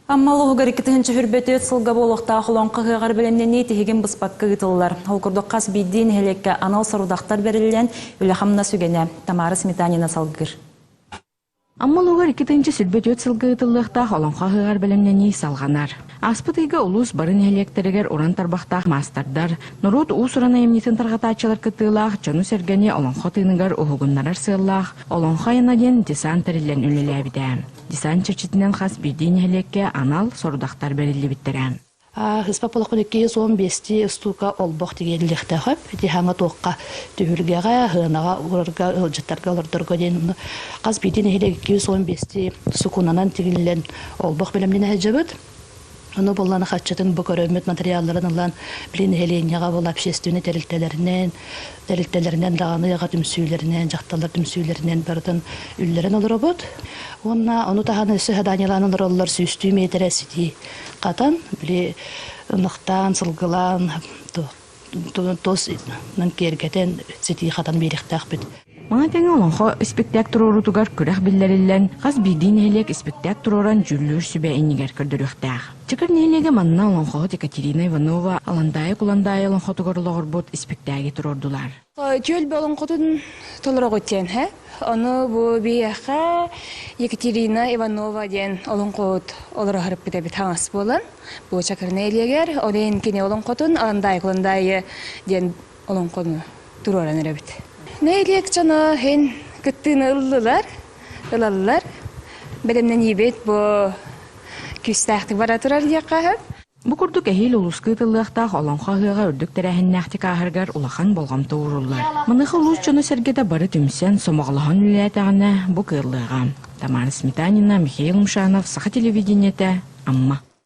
Аммалуғығар 2-нче хүрбөтөт сылға болуқта құлонқы ғығар білімнені тегін бұспаққы ғытылылар. Ол күрдік қас бейден әлекке анал сарудақтар берілген үліқамна сүгене. Тамары Сметанина салғыр. Аммалуғар 2-нче сүрбөтөт сылға ғытылықта құлонқы ғығар білімнені салғанар. Аспытыға улус барын электригер уран тарбақтақ мастардар. Нұрут уус уран емнетін тарғатачылар кытылақ, жону сергені олонқы тыынығар ұғығыннарар сыллақ, олонқы айнаден десант әрілен үлілі әбіді. Десант чырчетінен қас бірден элекке анал сорудақтар берілі біттірі. Хыспа полоқын 215 стука олбоқ дегенлікті қып, дехаңа тоққа түйілгеға, ғынаға, ұрырға, ұлжыттарға олырдырға ден. Қас бірден елек 215 сукунанан тегілен олбоқ білімден әжібіт. Оны болланы қатшытын бұқырөмет материалларын ұлан білін әленеға бол общественный тәрілтелерінен дағаныға түмсүйлерінен, жақталар түмсүйлерінен бірдің үллерін олыр бұд. Оны тағаны өсі ғаданиланын роллар сүйістүй метр әсіді қатын, білі ұнықтан, сылғылан, тосының кергетен сеті қатын беріқтақ біт. Маңа тәңі олонқо спектактор орутугар күрәқ білдерілен, қаз бейден әлек спектактор оран жүрлер сүбә әнігер күрдіріқтәғ. Чықыр нелеге манна олонқоғыт Екатерина Иванова аландайы-куландайы олонқо тұғырлығыр бұд спектаги тұрордулар. Төл бі олонқотын толырық өттен, оны бұл бейяқа Екатерина Иванова ден олонқот олыры ғырып біте біт аңас болын. Бұл чақыр нелегер, одан кене олонқотын аландайы-куландайы ден олонқоны тұроран әрі Нейлек жана хен кыттыны ыллылар, Білімнен ебет бұ күстәқті бара тұрар яқағы. Бұ күрдік әйел ұлысқы тыллықтақ оланға ғыға үрдік тәрәхін нәқті қағырғар улахан болғамты ұрылар. Мұнығы ұлыс жоны сәргеді бары түмсен сомағылаған үләтіғіне бұ қырлыға. Тамары Сметанина, Михаил Мушанов, Саха телевидениеті, Амма.